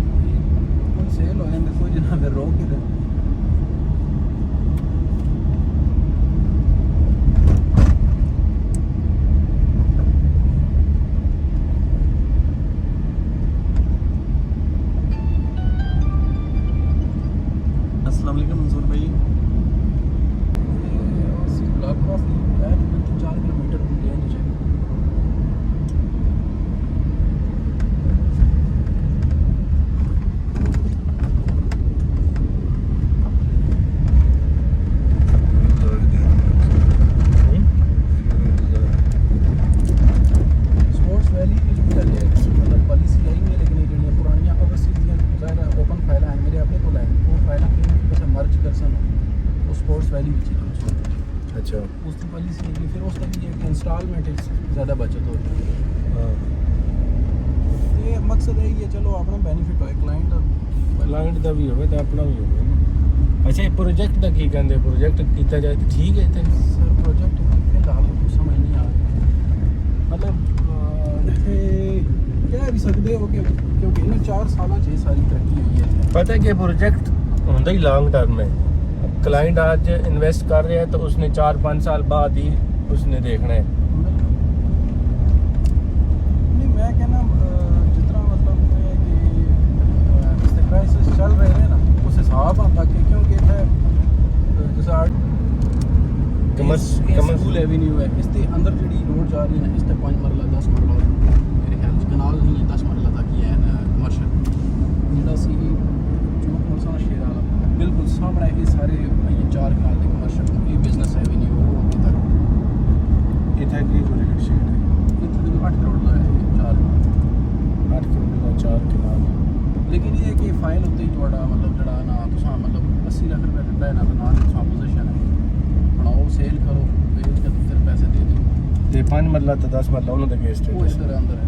कोई सेल हो जाए कोई जना फिर रोक ही दे अस्सलाम वालेकुम मंसूर भाई ब्लॉक क्रॉस है 4 किलोमीटर की रेंज है स्पोर्ट्स वैली की जो चल है मतलब पॉलिसी आई है लेकिन ये जड़ियां पुरानियां ओवरसीज दी ज़ाहिर ओपन फाइल है मेरे अपने को है वो फाइल के मर्ज कर सन वो स्पोर्ट्स वैली भी चीज़ अच्छा उसकी पॉलिसी निकली फिर उस तक एक इंस्टॉलमेंट ज़्यादा बचत हो रही है हां ये मकसद है ये चलो अपना बेनिफिट होए क्लाइंट और ਕਲਾਇੰਟ ਦਾ ਵੀ ਹੋਵੇ ਤੇ ਆਪਣਾ ਵੀ ਹੋਵੇ ਨਾ। ਅੱਛਾ ਇਹ ਪ੍ਰੋਜੈਕਟ ਦਾ ਕੀ ਕਹਿੰਦੇ ਪ੍ਰੋਜੈਕਟ ਕੀਤਾ ਜਾਏ ਤਾਂ ਠੀਕ ਹੈ ਇੱਥੇ सर प्रोजेक्ट फिलहाल कुछ समझ नहीं आ रहा मतलब ਸਕਦੇ ਹੋ ਕਿ ਕਿਉਂਕਿ ਇਹਨਾਂ 4 ਸਾਲਾਂ 'ਚ ਇਹ ਸਾਰੀ ਤਰੱਕੀ ਹੋਈ ਹੈ। पता है कि प्रोजेक्ट होता ही लॉन्ग टर्म में, क्लाइंट आज इन्वेस्ट कर रहा है तो उसने 4-5 साल बाद ही उसने देखना है। नहीं मैं कहना जितना मतलब है कि इस क्राइसिस चल रहे हैं ना उस हिसाब आता कि क्योंकि जैसा स्कूल एवेन्यू है इसके अंदर जी रोड जा रही है ना इस 5 मरला 10 मरला मेरे ख्याल कनाल नहीं है 10 मरला तक ही है कमर्शियल ਜਿਹੜਾ ਸੀ ਚੌਕ ਮਰਸਾਂ ਸ਼ੇਰ ਵਾਲਾ ਬਿਲਕੁਲ ਸਾਹਮਣੇ ਇਹ ਸਾਰੇ ਇਹ 4 ਕਨਾਲ ਦੇ ਕਮਰਸ਼ੀਅਲ ਇਹ ਬਿਜ਼ਨਸ ਐਵੇਨਿਊ ਉਹ ਅੱਗੇ ਤੱਕ इतना की जो रेट शेड है ਇੱਥੇ ਦੇ 8 ਕਰੋੜ ਦਾ ਹੈ 4 8 करोड़ 4 कनाल। ਲੇਕਿਨ ਇਹ ਹੈ ਕਿ ਫਾਈਲ ਉੱਤੇ ਹੀ ਤੁਹਾਡਾ ਮਤਲਬ ਜਿਹੜਾ ਨਾ ਤੁਸੀਂ ਮਤਲਬ 80 ਲੱਖ ਰੁਪਏ ਦਿੰਦਾ ਹੈ ਨਾ ਤਾਂ ਨਾਲ ਤੁਸੀਂ ਪੋਜੀਸ਼ਨ ਹੈ ਬਣਾਓ ਸੇਲ ਕਰੋ ਵੇਚ ਕੇ ਤੁਸੀਂ ਫਿਰ ਪੈਸੇ ਦੇ ਦਿਓ ते 5 मरला तो 10 मरला उन्होंने के ਉਹ ਇਸ स्टेटस ਤਰ੍ਹਾਂ ਅੰਦਰ ਹੈ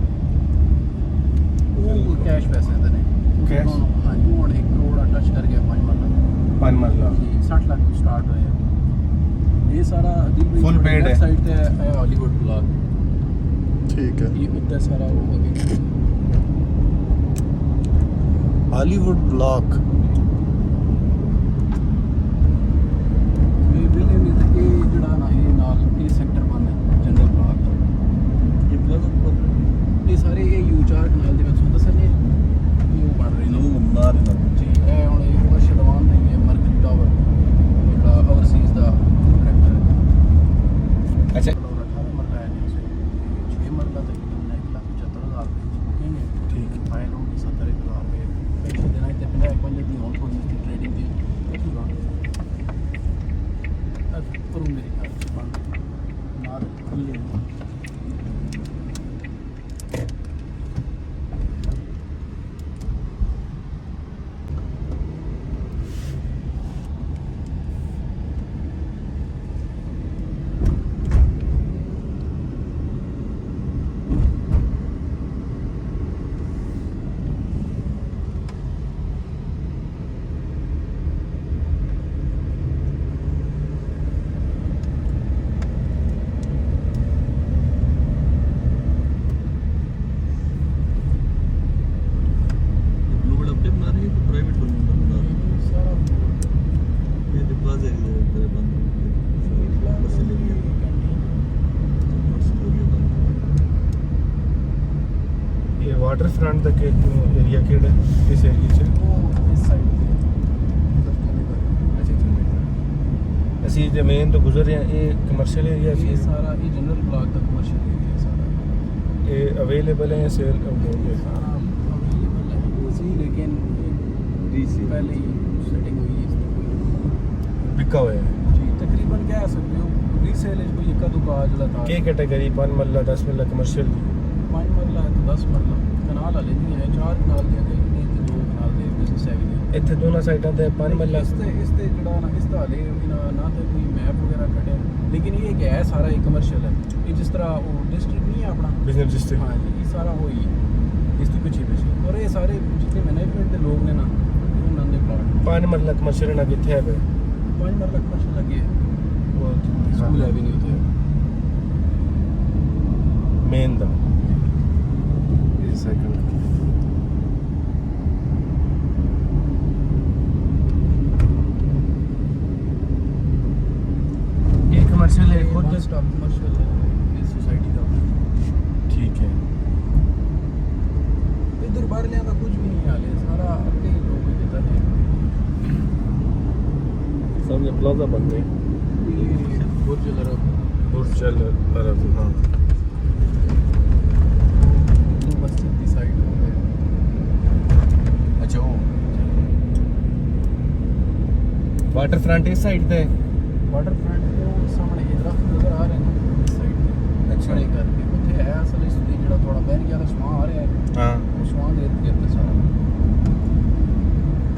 ਉਹ ਕੈਸ਼ ਪੈਸੇ ਦੇ ਨੇ Cash? ਹਾਂਜੀ ਹੁਣ 1 ਕਰੋੜ ਆ ਟੱਚ ਕਰ ਗਿਆ 5 ਮਰਲਾ 5 मरला ਜੀ 60 ਲੱਖ ਤੋਂ ਸਟਾਰਟ ਹੋਇਆ ਇਹ ਸਾਰਾ ਅਦੀਲ Full paid ਹੈ। ਸਾਈਡ ਤੇ ਹੈ ਹਾਲੀਵੁੱਡ ਬਲਾਕ ठीक है। ਇਹ ਉੱਤੇ ਸਾਰਾ ਉਹ ਅੱਗੇ हॉलीवुड ब्लॉक ਇਹ ਬਿਲੇ ਨਹੀਂ ਤੇ ਇਹ ਜਿਹੜਾ ਨਾ ਇਹ ਨਾਲ ਇਹ ਸੈਕਟਰ ਬੰਦ ਹੈ ਜਨਰਲ ਬਲਾਕ ਦਾ ਇਹ ਪਲਾਜ਼ਾ ਇਹ ਸਾਰੇ ਇਹ U4 ਕਨਾਲ ਦੇ ਵਿੱਚ ਤੁਹਾਨੂੰ ਦੱਸਿਆ ਨਹੀਂ ਇਹ ਉਹ ਬਣ ਰਹੇ ਨੇ ਲੋਕ ਮਾਰ ਨਾ ਜੀ ਇਹ ਹੁਣ ਇਹ ਕਮਰਸ਼ੀਅਲ ਦਵਾਨ ਨਹੀਂ ਹੈ ਮਰਕਰੀ ਟਾਵਰ ਜਿਹੜਾ ਓਵਰਸੀਜ਼ ਦਾ ਡਾਇਰੈਕਟਰ ਹੈ अच्छा 18 ਮਰਲਾ ਹੈ ਜੀ 6 ਮਰਲਾ ਤੱਕ ਕਿੰਨਾ 1,75,000 ਰੁਪਏ ਬੁਕਿੰਗ ਹੈ ठीक है। ਫਾਈਲ ਹੋਗੀ 70,000 ਰੁਪਏ ਪੈਸੇ ਦੇਣਾ ਤੇ 50 ਦੀ ਹੁਣ ਥੋੜੀ ਜਿਹੀ ਟ੍ਰੇਡਿੰਗ ਦੀ ਕੀ ਬਾਤ ਪਰ ਮੇਰੇ ਖਿਆਲ ਚ ਬੰਦ ਨਾਲ ਖੁੱਲੇ ਲੋਕ ਆਪਣੇ ਬਣਾ ਰਹੇ ਕਿ ਪ੍ਰਾਈਵੇਟ ਬਣਾ ਰਹੇ ਸਾਰਾ ਇਹ ਤੇ ਪਲਾਜ਼ਾ ਦੇ ਬੰਦ ਬਸ ਲੈ ਲਿਆ ਸਟੋਰੀ ਬੰਦ ये वाटर फ्रंट तक एरिया केड़ा इस एरिया च ਉਹ ਇਸ ਸਾਈਡ ਤੇ अच्छा ਅਸੀਂ ਜੇ ਮੇਨ ਤੋਂ ਗੁਜ਼ਰ ਰਹੇ ਹਾਂ ਇਹ ਕਮਰਸ਼ੀਅਲ ਏਰੀਆ ਇਹ ਸੀ ਸਾਰਾ ਇਹ ਜਨਰਲ ਬਲਾਕ ਦਾ ਕਮਰਸ਼ੀਅਲ ਏਰੀਆ ਸਾਰਾ ਇਹ ਅਵੇਲੇਬਲ ਹੈ ਸੇਲ ਹੋਗੇ ਸਾਰਾ ਅਵੇਲੇਬਲ ਹੈ ਉਹ ਸੀ ਲੇਕਿਨ ਡੀਸੀ ਪਹਿਲੇ ਹੀ ਸੈਟਿੰਗ ਹੋਈ ਹੈ ਇਸ ਵਿਕਾ ਹੋਇਆ ਹੈ ਜੀ ਤਕਰੀਬਨ ਕਹਿ ਸਕਦੇ ਹੋ ਰੀਸੇਲ ਵਿੱਚ ਕੋਈ ਇੱਕਾ ਦੁਕਾ ਜਿਹੜਾ ਤਾਂ ਕੀ ਕੈਟਾਗਰੀ 5 ਮਰਲਾ 10 ਮਰਲਾ ਕਮਰਸ਼ੀਅਲ ਦੀ 5 ਮਰਲਾ ਹੈ ਤੇ 10 ਮਰਲਾ ਕਨਾਲ ਵਾਲੇ ਨਹੀਂ ਹੈ 4 ਕਨਾਲ ਦੀਆਂ ਤੇ ਨਹੀਂ ਤੇ 2 ਕਨਾਲ ਦੇ ਬਿਜ਼ਨਸ ਹੈਗੇ ਨੇ ਇੱਥੇ ਦੋਨਾਂ ਸਾਈਡਾਂ ਤੇ 5 ਮਰਲਾ ਇਸ ਤੇ ਜਿਹੜਾ ਨਾ ਇਸ ਦਾ ਹਲੇ ਨਾ ਤੇ ਕੋਈ ਮੈਪ ਵਗੈਰਾ ਕੱਢਿਆ ਲੇਕਿਨ ਇਹ ਕਿ ਹੈ ਸਾਰਾ ਇੱਕ ਕਮਰਸ਼ੀਅਲ ਹੈ ਇਹ ਜਿਸ ਤਰ੍ਹਾਂ ਉਹ ਡਿਸਟ੍ਰਿਕਟ ਨਹੀਂ ਹੈ ਆਪਣਾ ਬਿਜ਼ਨਸ ਡਿਸਟ੍ਰਿਕਟ ਹਾਂ ਜੀ ਇਹ ਸਾਰਾ ਹੋਈ ਇਸ ਤੋਂ ਪਿੱਛੇ ਪਿੱਛੇ ਔਰ ਇਹ ਸਾਰੇ ਜਿੱਥੇ ਮੈਨੇਜਮੈਂਟ ਦੇ ਲੋਕ ਨੇ ਨਾ ਇਹ ਉਹਨਾਂ ਦੇ ਪਲਾਟ 5 ਮਰਲਾ ਕਮਰਸ਼ੀਅਲ ਨਾਲ ਕਿੱਥੇ ਹੈ ਬਈ 5 ਮਰਲਾ ਕਮਰਸ਼ੀਅਲ ਲੱਗੇ ਉਹ ਸਕੂਲ ਐਵੇਨਿਊ ਤੇ ਮੇਨ ਦਾ ਇਹ ਸੈਕੰਡ ਇਹ ਕਮਰਸ਼ੀਅਲ ਹੈ ਖੁਦ ਖੁਦ ਸਟਾਪ ਕਮਰਸ਼ੀਅਲ ਇਸ ਸੋਸਾਇਟੀ ਦਾ ਠੀਕ ਹੈ ਇਧਰ ਬਾਹਰਲਿਆਂ ਦਾ ਕੁਝ ਵੀ ਨਹੀਂ ਹਾਲ ਹੈ ਸਾਰਾ ਅੱਗੇ ਹੀ ਲੋਕ ਦਿੱਤਾ ਨੇ ਸਾਹਮਣੇ ਪਲਾਜ਼ਾ ਬਣ ਗਿਆ ਇਹ ਬੁਰਜ ਲਰਬ बुर्ज अरब हाँ ब्लू मस्जिद की साइड हो गए अच्छा वो वाटर फ्रंट इस साइड पे वाटर फ्रंट के वो सामने ये दरख्त नजर आ रहे हैं इस साइड पे अच्छा। बड़े घर के उत्थे है असल इस दी जेड़ा थोड़ा बैर गया सुहा आ रहा है हाँ वो सुहा दे इर्द सारा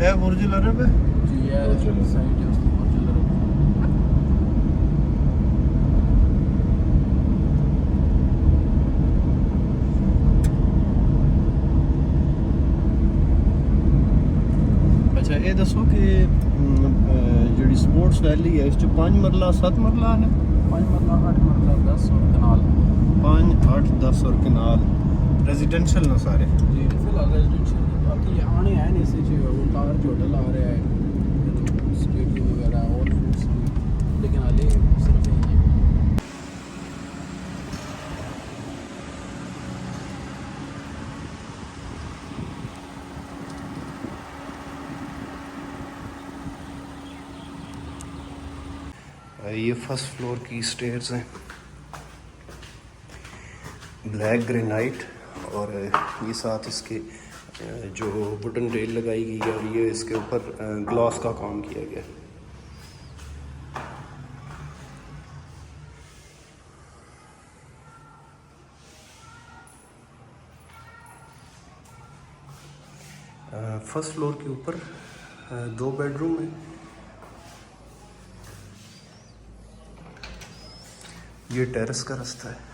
है बुर्ज अरब है। जी है बुर्ज अल अरब। साइड है उसकी बुर्ज अल अरब अच्छा ये दसो कि ਜਿਹੜੀ ਸਪੋਰਟਸ ਵੈਲੀ ਹੈ ਇਸ ਚ 5 ਮਰਲਾ 7 ਮਰਲਾ ਨੇ 5 मरला 8 मरला 10 और कनाल 5 8 10 और कनाल रेजिडेंशियल ना सारे। जी फिलहाल रेजिडेंशियल, बाकी आने हैं नहीं से जो वो कार जो होटल आ रहा है स्टेडियम वगैरह और फूड्स, लेकिन हाले सिर्फ यही है। ये फर्स्ट फ्लोर की स्टेयर्स हैं, ब्लैक ग्रेनाइट, और ये साथ इसके जो वुडन रेल लगाई गई है और ये इसके ऊपर ग्लास का काम किया गया है। फर्स्ट फ्लोर के ऊपर 2 बेडरूम है। ये टेरेस का रास्ता है।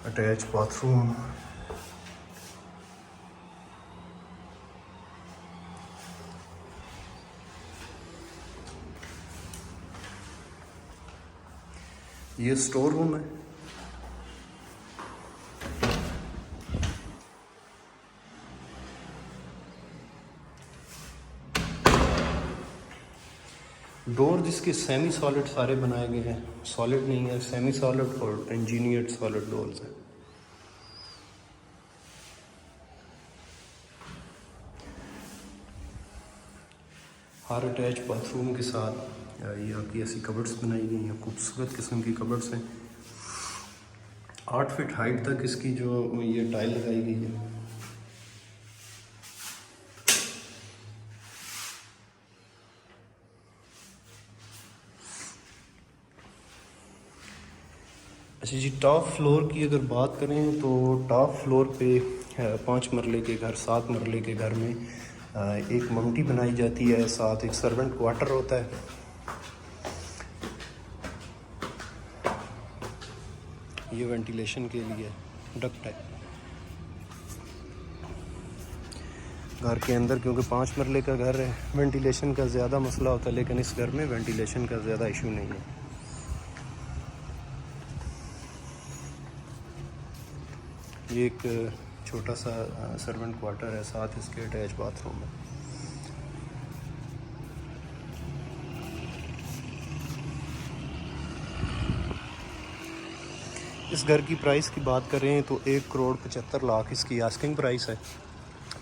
अटैच बाथरूम, ये स्टोर रूम है। डोर जिसके सेमी सॉलिड सारे बनाए गए हैं, सॉलिड नहीं है, सेमी सॉलिड और इंजीनियर्ड सॉलिड डोर्स हैं। हर अटैच बाथरूम के साथ ये आपकी ऐसी कबर्ड्स बनाई गई हैं, खूबसूरत किस्म की कबर्ड्स हैं। 8 फीट हाइट तक इसकी जो ये टाइल लगाई गई है। अच्छा जी, टॉप फ्लोर की अगर बात करें तो टॉप फ्लोर पे 5 मरले के घर, 7 मरले के घर में एक ममटी बनाई जाती है, साथ एक सर्वेंट क्वार्टर होता है। ये वेंटिलेशन के लिए डक्ट है। घर के अंदर क्योंकि 5 मरले का घर है, वेंटिलेशन का ज़्यादा मसला होता है, लेकिन इस घर में वेंटिलेशन का ज़्यादा इशू नहीं है। ये एक छोटा सा सर्वेंट क्वार्टर है, साथ इसके अटैच बाथरूम है। इस घर की प्राइस की बात करें तो 1,75,00,000 इसकी आस्किंग प्राइस है।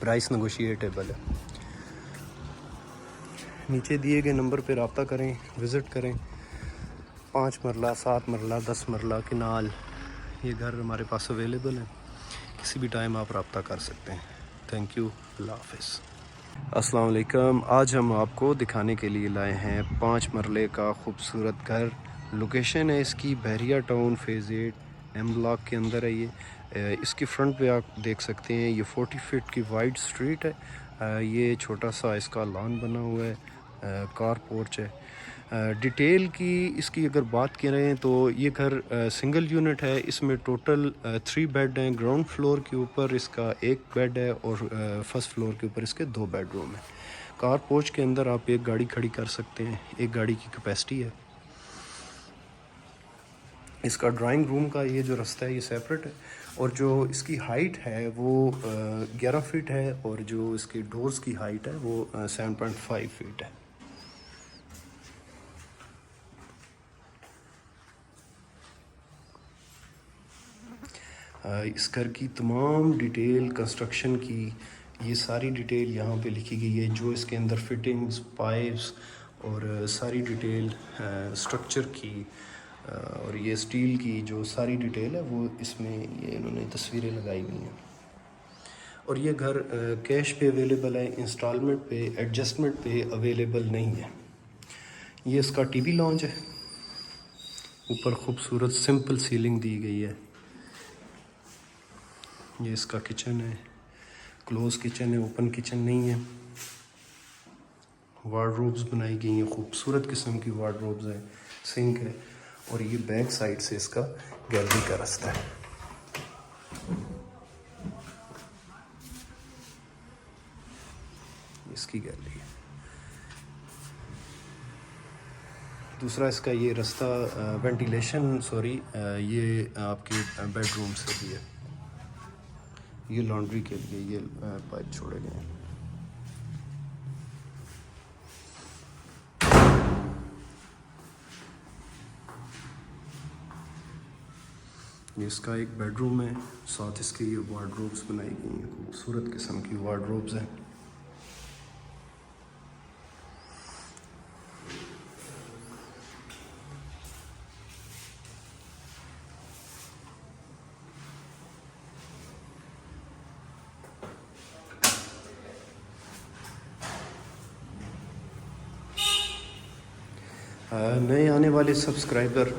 प्राइस नेगोशिएटेबल है। नीचे दिए गए नंबर पर रब्ता करें, विज़िट करें। 5 मरला, 7 मरला, 10 मरला किनाल ये घर हमारे पास अवेलेबल है। किसी भी टाइम आप रब्ता कर सकते हैं। थैंक यू, अल्लाह हाफ़िज़। अस्सलाम वालेकुम। आज हम आपको दिखाने के लिए लाए हैं 5 मरले का खूबसूरत घर। लोकेशन है इसकी बहरिया टाउन फेज़ 8 एम ब्लॉक के अंदर है। ये इसकी फ्रंट पे आप देख सकते हैं, ये 40 फीट की वाइड स्ट्रीट है। ये छोटा सा इसका लॉन बना हुआ है, कार पोर्च है। डिटेल की इसकी अगर बात करें तो ये घर सिंगल यूनिट है। इसमें टोटल 3 बेड हैं। ग्राउंड फ्लोर के ऊपर इसका 1 बेड है और फर्स्ट फ्लोर के ऊपर इसके 2 बेडरूम हैं। कार पोर्च के अंदर आप एक गाड़ी खड़ी कर सकते हैं, एक गाड़ी की कैपेसिटी है। इसका ड्राइंग रूम का ये जो रास्ता है ये सेपरेट है, और जो इसकी हाइट है वो 11 फीट है, और जो इसके डोर्स की हाइट है वो 7.5 फीट है। इस घर की तमाम डिटेल कंस्ट्रक्शन की, ये सारी डिटेल यहाँ पे लिखी गई है। जो इसके अंदर फिटिंग्स, पाइप्स और सारी डिटेल स्ट्रक्चर की और ये स्टील की जो सारी डिटेल है वो इसमें ये इन्होंने तस्वीरें लगाई हुई हैं। और ये घर कैश पे अवेलेबल है, इंस्टॉलमेंट पे, एडजस्टमेंट पे अवेलेबल नहीं है। ये इसका टीवी लॉन्च है। ऊपर खूबसूरत सिंपल सीलिंग दी गई है। ये इसका किचन है, क्लोज किचन है, ओपन किचन नहीं है। वार्डरोब्स बनाई गई हैं, खूबसूरत किस्म की वार्डरोब्स हैं। सिंक है और ये बैक साइड से इसका गैलरी का रास्ता है। इसकी गैलरी है। दूसरा इसका ये रास्ता वेंटिलेशन ये आपके बेडरूम से भी है। ये लॉन्ड्री के लिए ये पाइप छोड़े गए हैं। ये इसका एक बेडरूम है, साथ इसके ये वार्डरोब्स बनाई गई हैं, खूबसूरत किस्म की वार्डरोब्स हैं। नए आने वाले सब्सक्राइबर